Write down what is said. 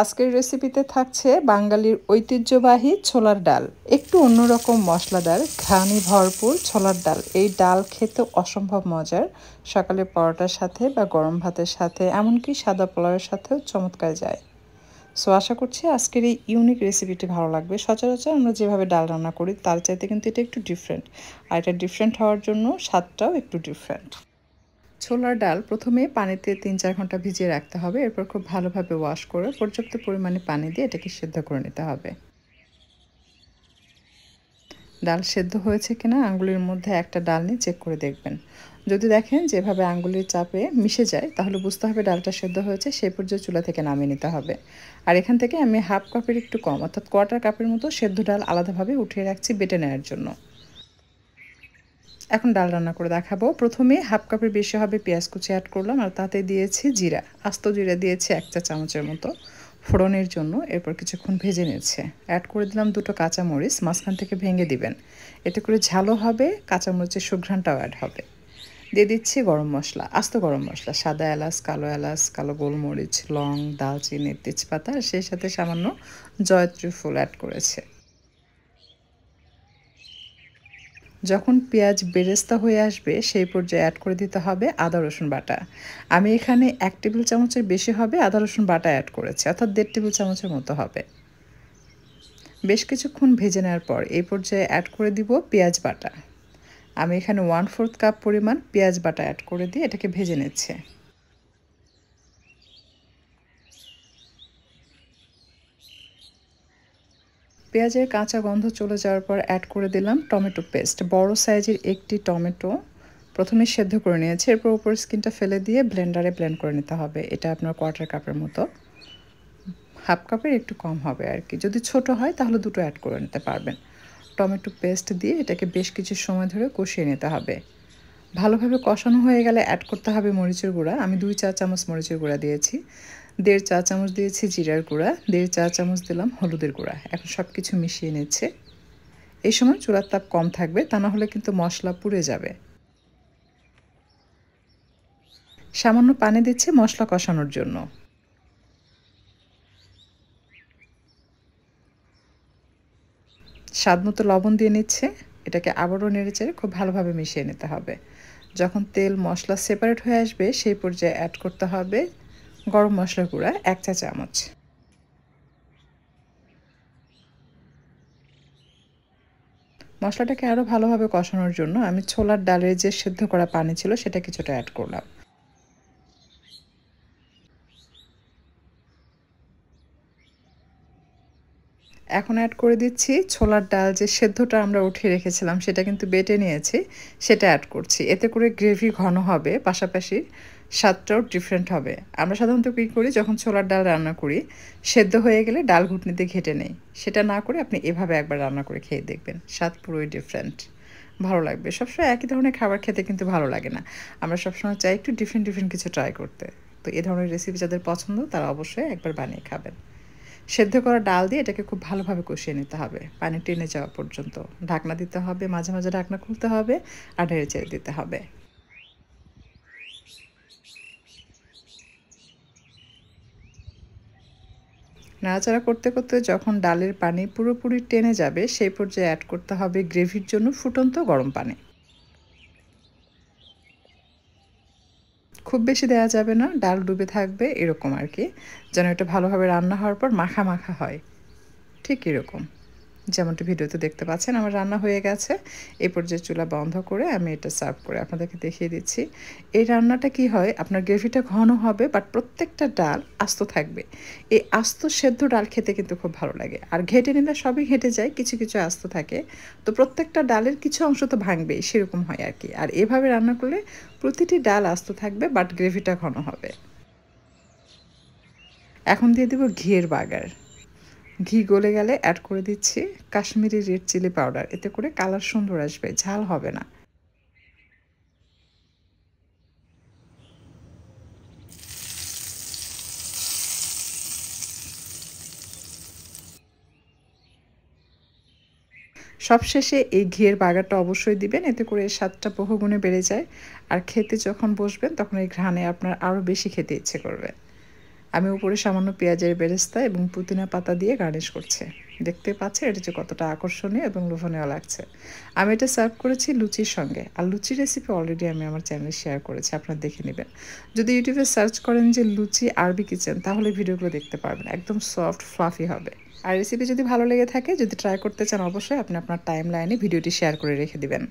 আজকের রেসিপিতে থাকছে বাঙালির ঐতিহ্যবাহী ছোলার ডাল। একটু অন্যরকম মশলাদার, ঘ্রাণে ভরপুর ছোলার ডাল। এই ডাল খেতে অসম্ভব মজার। সকালে পরোটার সাথে বা গরম ভাতের সাথে, এমনকি সাদা পোলাওয়ের সাথেও চমৎকার যায়। সো আশা করছি আজকের এই ইউনিক রেসিপিটি ভালো লাগবে। সচরাচর আমরা যেভাবে ডাল রান্না করি তার চাইতে কিন্তু এটা একটু ডিফারেন্ট। আর এটা ডিফারেন্ট হওয়ার জন্য স্বাদটাও একটু ডিফারেন্ট। ছোলার ডাল প্রথমে পানিতে ৩-৪ ঘন্টা ভিজিয়ে রাখতে হবে। এরপর খুব ভালোভাবে ওয়াশ করে পর্যাপ্ত পরিমাণে পানি দিয়ে এটাকে সেদ্ধ করে নিতে হবে। ডাল সেদ্ধ হয়েছে কিনা আঙ্গুলের মধ্যে একটা ডাল নিয়ে চেক করে দেখবেন। যদি দেখেন যেভাবে আঙ্গুলের চাপে মিশে যায় তাহলে বুঝতে হবে ডালটা সেদ্ধ হয়েছে। সেই পর্যায়ে চুলা থেকে নামিয়ে নিতে হবে। আর এখান থেকে আমি হাফ কাপের একটু কম অর্থাৎ কোয়ার্টার কাপের মতো সেদ্ধ ডাল আলাদাভাবে উঠিয়ে রাখছি বেটে নেওয়ার জন্য। এখন ডাল রান্না করে দেখাবো। প্রথমে হাফ কাপের বেশি হবে পেঁয়াজ কুচি অ্যাড করলাম, আর তাতে দিয়েছি জিরা, আস্ত জিরা দিয়েছি 1 চা চামচের মতো ফোড়নের জন্য। এরপর কিছুক্ষণ ভেজে নিচ্ছে। অ্যাড করে দিলাম 2টো কাঁচামরিচ, মাঝখান থেকে ভেঙে দিবেন। এতে করে ঝালও হবে, কাঁচামরিচের সুঘ্রাণটাও অ্যাড হবে। দিয়ে দিচ্ছি গরম মশলা, আস্ত গরম মশলা, সাদা এলাচ, কালো গোলমরিচ, লং, দালচিনি, তেজপাতা, আর সেই সাথে সামান্য জয়ত্রী ফুল অ্যাড করেছে। যখন পেঁয়াজ বেরেস্তা হয়ে আসবে সেই পর্যায়ে অ্যাড করে দিতে হবে আদা রসুন বাটা। আমি এখানে 1 টেবিল চামচের বেশি হবে আদা রসুন বাটা অ্যাড করেছি, অর্থাৎ 1.5 টেবিল চামচের মতো হবে। বেশ কিছুক্ষণ ভেজে নেওয়ার পর এই পর্যায়ে অ্যাড করে দিব পেঁয়াজ বাটা। আমি এখানে 1/4 কাপ পরিমাণ পেঁয়াজ বাটা অ্যাড করে দিয়ে এটাকে ভেজে নিচ্ছি। পেঁয়াজের কাঁচা গন্ধ চলে যাওয়ার পর অ্যাড করে দিলাম টমেটো পেস্ট। বড় সাইজের একটি টমেটো প্রথমে সেদ্ধ করে নিয়েছি। এরপর উপর স্কিনটা ফেলে দিয়ে ব্লেন্ডারে ব্লেন্ড করে নিতে হবে। এটা আপনার কোয়ার্টার কাপের মতো, হাফ কাপের একটু কম হবে আর কি। যদি ছোট হয় তাহলে 2টো অ্যাড করে নিতে পারবেন। টমেটো পেস্ট দিয়ে এটাকে বেশ কিছু সময় ধরে কষিয়ে নিতে হবে। ভালোভাবে কষানো হয়ে গেলে অ্যাড করতে হবে মরিচের গুঁড়া। আমি 2 চা চামচ মরিচের গুঁড়া দিয়েছি, 1.5 চা চামচ দিয়েছি জিরার গুঁড়া, 1.5 চা চামচ দিলাম হলুদের গুঁড়া। এখন সব কিছু মিশিয়ে নিচ্ছে। এই সময় চুলার তাপ কম থাকবে, তা না হলে কিন্তু মশলা পুড়ে যাবে। সামান্য পানি দিচ্ছি মশলা কষানোর জন্য। স্বাদমতো লবণ দিয়ে নিচ্ছে। এটাকে আবারও নেড়েচেড়ে খুব ভালোভাবে মিশিয়ে নিতে হবে। যখন তেল মশলা সেপারেট হয়ে আসবে সেই পর্যায়ে অ্যাড করতে হবে গরম মশলার গুঁড়া 1 চা চামচ। মশলাটাকে আরও ভালোভাবে কষানোর জন্য আমি ছোলার ডালের যে সেদ্ধ করা পানি ছিল সেটা কিছুটা অ্যাড করলাম। এখন অ্যাড করে দিচ্ছি ছোলার ডাল যে সেদ্ধটা আমরা উঠিয়ে রেখেছিলাম সেটা কিন্তু বেটে নিয়েছি, সেটা অ্যাড করছি। এতে করে গ্রেভি ঘন হবে, পাশাপাশি স্বাদটাও ডিফারেন্ট হবে। আমরা সাধারণত কী করি, যখন ছোলার ডাল রান্না করি সেদ্ধ হয়ে গেলে ডাল ঘুটনিতে ঘেটে নেই। সেটা না করে আপনি এভাবে একবার রান্না করে খেয়ে দেখবেন, স্বাদ পুরোই ডিফারেন্ট, ভালো লাগবে। সবসময় একই ধরনের খাবার খেতে কিন্তু ভালো লাগে না। আমরা সবসময় চাই একটু ডিফারেন্ট ডিফারেন্ট কিছু ট্রাই করতে। তো এ ধরনের রেসিপি যাদের পছন্দ তারা অবশ্যই একবার বানিয়ে খাবেন। সেদ্ধ করা ডাল দিয়ে এটাকে খুব ভালোভাবে কষিয়ে নিতে হবে পানি টেনে যাওয়া পর্যন্ত। ঢাকনা দিতে হবে, মাঝে মাঝে ঢাকনা খুলতে হবে, আর নেড়ে চেড়ে দিতে হবে। নাড়াচাড়া করতে করতে যখন ডালের পানি পুরোপুরি টেনে যাবে সেই পর্যায়ে অ্যাড করতে হবে গ্রেভির জন্য ফুটন্ত গরম পানি। খুব বেশি দেওয়া যাবে না, ডাল ডুবে থাকবে এরকম আর কি, যেন এটা ভালোভাবে রান্না হওয়ার পর মাখা মাখা হয়, ঠিক এরকম যেমনটি ভিডিওতে দেখতে পাচ্ছেন। আমার রান্না হয়ে গেছে। এই পর্যায়ে চুলা বন্ধ করে আমি এটা সার্ভ করে আপনাদেরকে দেখিয়ে দিচ্ছি। এই রান্নাটা কি হয়, আপনার গ্রেভিটা ঘন হবে বাট প্রত্যেকটা ডাল আস্ত থাকবে। এই আস্ত সেদ্ধ ডাল খেতে কিন্তু খুব ভালো লাগে। আর ঘেটে নিলে সবই ঘেটে যায়, কিছু কিছু আস্ত থাকে। তো প্রত্যেকটা ডালের কিছু অংশ তো ভাঙবেই, সেরকম হয় আর কি। আর এভাবে রান্না করলে প্রতিটি ডাল আস্ত থাকবে বাট গ্রেভিটা ঘন হবে। এখন দিয়ে দেব ঘিয়ের বাগার। ঘি গলে গেলে অ্যাড করে দিচ্ছি কাশ্মীরি রেড চিলি পাউডার। এতে করে কালার সুন্দর আসবে, ঝাল হবে না। সবশেষে এই ঘিয়ের বাগারটা অবশ্যই দিবেন, এতে করে এর স্বাদটা বহুগুণে বেড়ে যায়। আর খেতে যখন বসবেন তখন এই ঘ্রাণে আপনার আরও বেশি খেতে ইচ্ছে করবে। আমি উপরে সামান্য পেঁয়াজের বেরেস্তা এবং পুদিনা পাতা দিয়ে গার্নিশ করছি। দেখতে পাচ্ছেন এটা যে কতটা আকর্ষণীয় এবং লোভনীয় লাগছে। আমি এটা সার্ভ করেছি লুচির সঙ্গে। আর লুচির রেসিপি অলরেডি আমি আমার চ্যানেলে শেয়ার করেছি, আপনারা দেখে নেবেন। যদি ইউটিউবে সার্চ করেন যে লুচি আরবি কিচেন, তাহলে ভিডিওগুলো দেখতে পারবেন, একদম সফট ফ্লাফি হবে। আর রেসিপি যদি ভালো লেগে থাকে, যদি ট্রাই করতে চান, অবশ্যই আপনি আপনার টাইম লাইনে ভিডিওটি শেয়ার করে রেখে দিবেন।